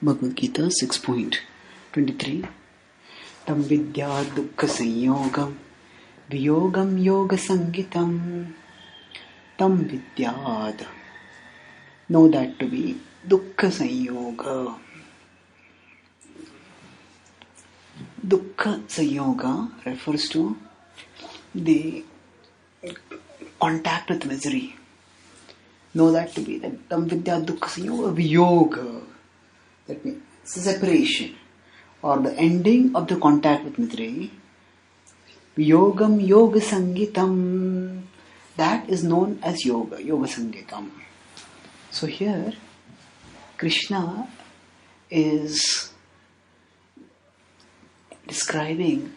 Bhagavad Gita 6.23 Tam vidyad dukkha sanyogam viyogam yoga sangitam Tam vidyad. Know that to be dukkha sanyoga. Dukkha sanyoga refers to the contact with misery. Know that to be that tam vidyad dukkha sanyoga viyoga. That means separation or the ending of the contact with misery. Yogam yoga sangitam. That is known as yoga sangitam. So here Krishna is describing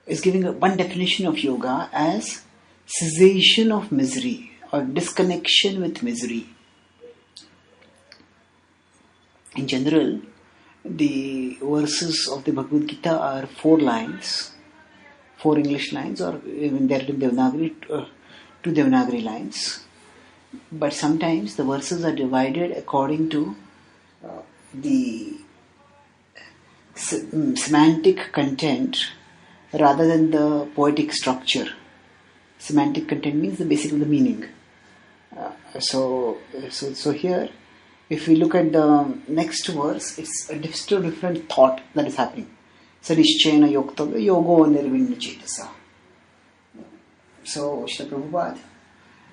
is giving one definition of yoga as cessation of misery or disconnection with misery. In general, the verses of the Bhagavad Gita are 4 lines, 4 English lines, or even there in Devanagari, 2 Devanagari lines. But sometimes the verses are divided according to the semantic content rather than the poetic structure. Semantic content means basically the meaning. So here, if we look at the next verse, it's a different thought that is happening. Sadishchena yoktavya yogo nirvinna chetasa. So, Srila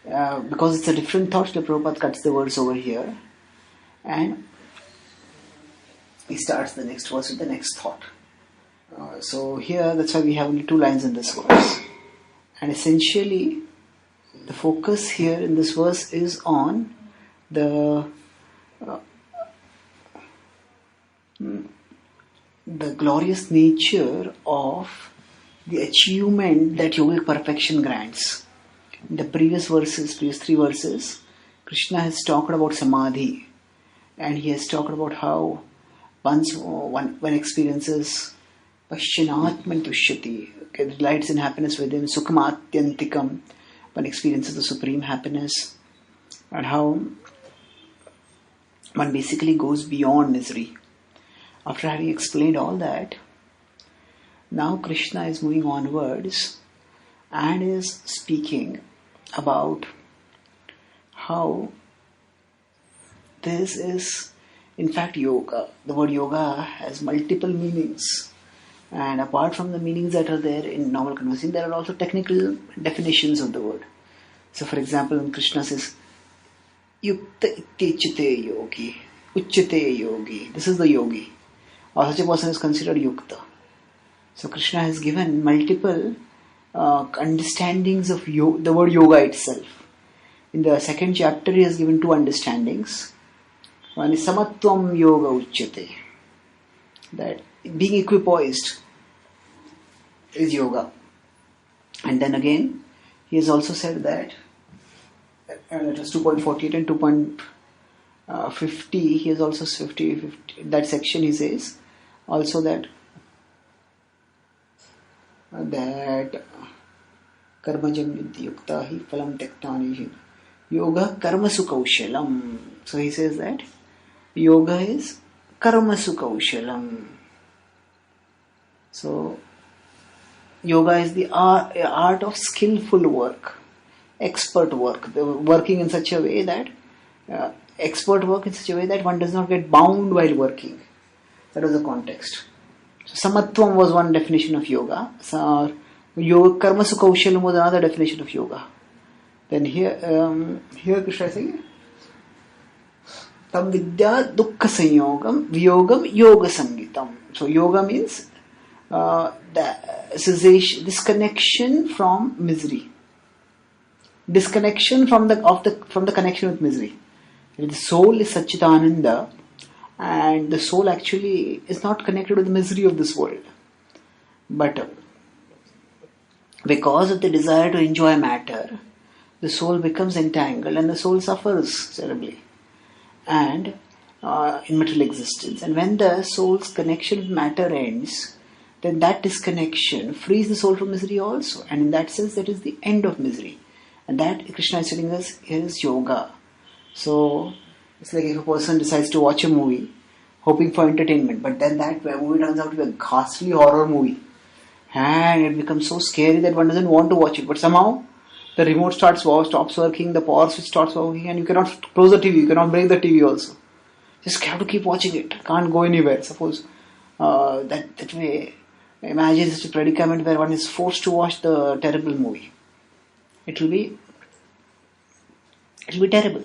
Prabhupada, because it's a different thought, Srila Prabhupada cuts the words over here and he starts the next verse with the next thought. So here, that's why we have only 2 lines in this verse. And essentially, the focus here in this verse is on the glorious nature of the achievement that yogic perfection grants. In the previous 3 verses, Krishna has talked about samadhi, and he has talked about how one experiences paschanatman tushyati, delights in happiness within, sukhamatyantikam, one experiences the supreme happiness, and how one basically goes beyond misery. After having explained all that, now Krishna is moving onwards and is speaking about how this is in fact yoga. The word yoga has multiple meanings, and apart from the meanings that are there in normal conversation, there are also technical definitions of the word. So for example, when Krishna says Yukta ityachate yogi, uchyate yogi, this is the yogi, or such a person is considered yukta. So Krishna has given multiple understandings of the word yoga itself. In the 2nd chapter, he has given 2 understandings. One is samatvam yoga uchyate, that being equipoised is yoga. And then again, he has also said that, and it was 2.48 and 2.50, he has also 50, that section he says also that karmajam yukta hi phalam tektani yoga karmasu kaushalam. So he says that yoga is karmasu kaushalam. So yoga is the art of skillful work, expert work, working in such a way that expert work in such a way that one does not get bound while working. That was the context. So samatvam was one definition of yoga. So yoga karmasu kaushalam was another definition of yoga. Then here Krishna is saying tam vidya dukkha sanyogam viyogam yoga sangitam. So yoga means the cessation, disconnection from misery, disconnection from the connection with misery. The soul is Satchitananda, and the soul actually is not connected with the misery of this world. But because of the desire to enjoy matter, the soul becomes entangled and the soul suffers terribly and in material existence. And when the soul's connection with matter ends, then that disconnection frees the soul from misery also. And in that sense, that is the end of misery. And that Krishna is telling us is yoga. So It's like if a person decides to watch a movie hoping for entertainment, but then that movie turns out to be a ghastly horror movie. And it becomes so scary that one doesn't want to watch it. But somehow the remote stops working, the power switch starts working, and you cannot close the TV, you cannot break the TV also. Just have to keep watching it. Can't go anywhere. Suppose that way, imagine such a predicament where one is forced to watch the terrible movie. It will be terrible.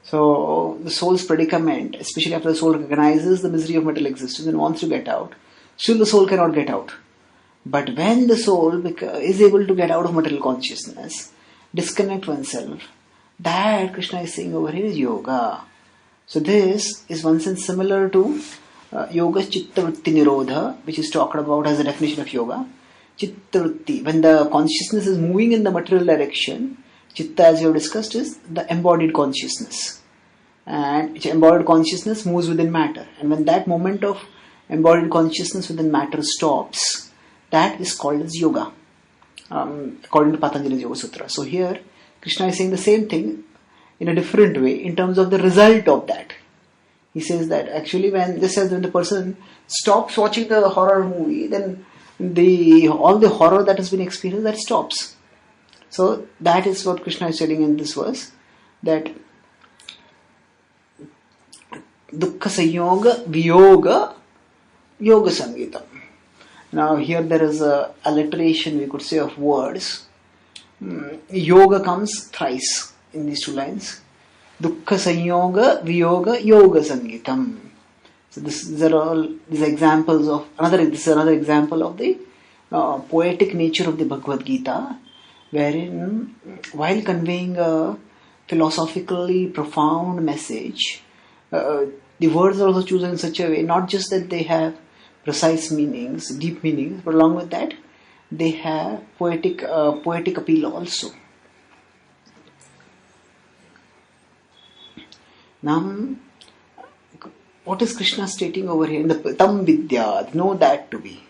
So the soul's predicament, especially after the soul recognizes the misery of material existence and wants to get out, still the soul cannot get out. But when the soul is able to get out of material consciousness, disconnect oneself, that Krishna is saying over here is yoga. So this is one sense similar to yoga chitta vritti nirodha, which is talked about as a definition of yoga. Chitta vritti, when the consciousness is moving in the material direction, chitta, as we have discussed, is the embodied consciousness. And embodied consciousness moves within matter. And when that moment of embodied consciousness within matter stops, that is called as yoga, according to Patanjali's Yoga Sutra. So here, Krishna is saying the same thing in a different way in terms of the result of that. He says that actually when the person stops watching the horror movie, then all the horror that has been experienced, that stops. So that is what Krishna is telling in this verse, that dukkha sanyoga viyoga yoga sangitam. Now here there is a alliteration, we could say, of words. Yoga comes thrice in these two lines. Dukkha sanyoga viyoga yoga sangitam. So these are all these examples of this is another example of the poetic nature of the Bhagavad Gita, wherein while conveying a philosophically profound message, the words are also chosen in such a way, not just that they have precise meanings, deep meanings, but along with that, they have poetic appeal also. Now, what is Krishna stating over here in the tam vidya? Know that to be.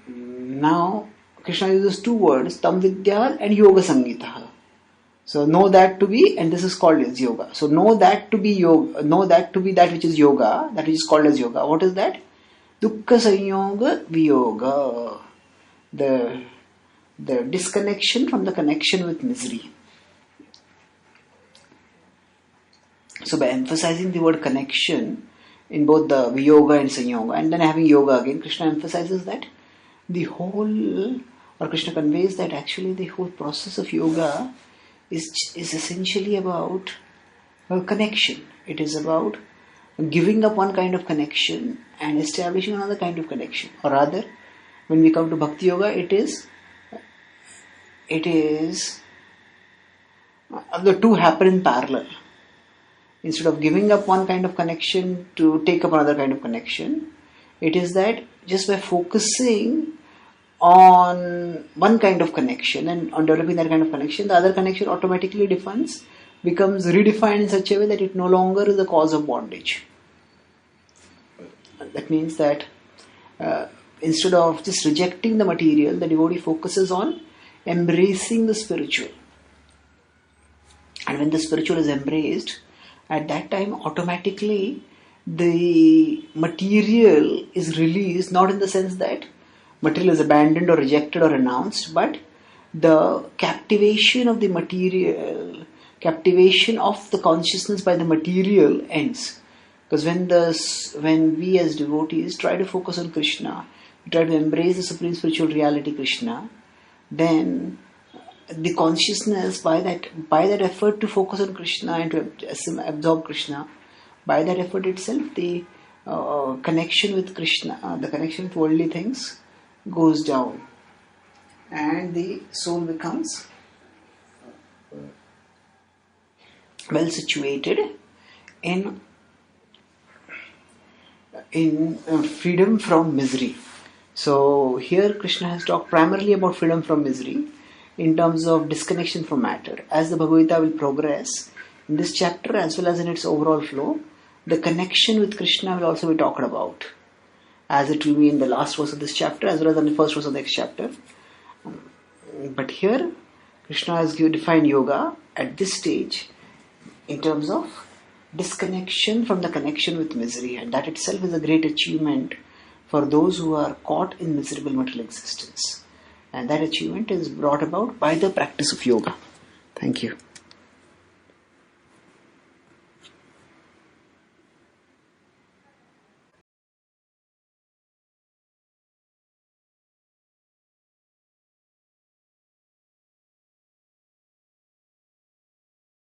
Now, Krishna uses two words, tam vidya and yoga sangita. So know that to be, and this is called as yoga. So know that to be yoga, know that to be that which is yoga, that which is called as yoga. What is that? Dukkha sanyoga viyoga. The disconnection from the connection with misery. So by emphasizing the word connection in both the viyoga and sanyoga, and then having yoga again, Krishna emphasizes that Krishna conveys that actually the whole process of yoga is essentially about connection. It is about giving up one kind of connection and establishing another kind of connection. Or rather, when we come to Bhakti Yoga, it is the two happen in parallel. Instead of giving up one kind of connection to take up another kind of connection, it is that just by focusing on one kind of connection and on developing that kind of connection, the other connection automatically becomes redefined in such a way that it no longer is the cause of bondage. That means that instead of just rejecting the material, the devotee focuses on embracing the spiritual. And when the spiritual is embraced, at that time automatically the material is released, not in the sense that material is abandoned or rejected or renounced, but the captivation of the material, captivation of the consciousness by the material ends. Because when we as devotees try to focus on Krishna, we try to embrace the supreme spiritual reality Krishna, then the consciousness, by that effort to focus on Krishna and to absorb Krishna, by that effort itself, the connection with Krishna, the connection to worldly things goes down, and the soul becomes well situated in freedom from misery. So here Krishna has talked primarily about freedom from misery in terms of disconnection from matter. As the Bhagavad Gita will progress in this chapter as well as in its overall flow, the connection with Krishna will also be talked about, as it will be in the last verse of this chapter as well as in the first verse of the next chapter. But here Krishna has defined yoga at this stage in terms of disconnection from the connection with misery, and that itself is a great achievement for those who are caught in miserable material existence. And that achievement is brought about by the practice of yoga. Thank you.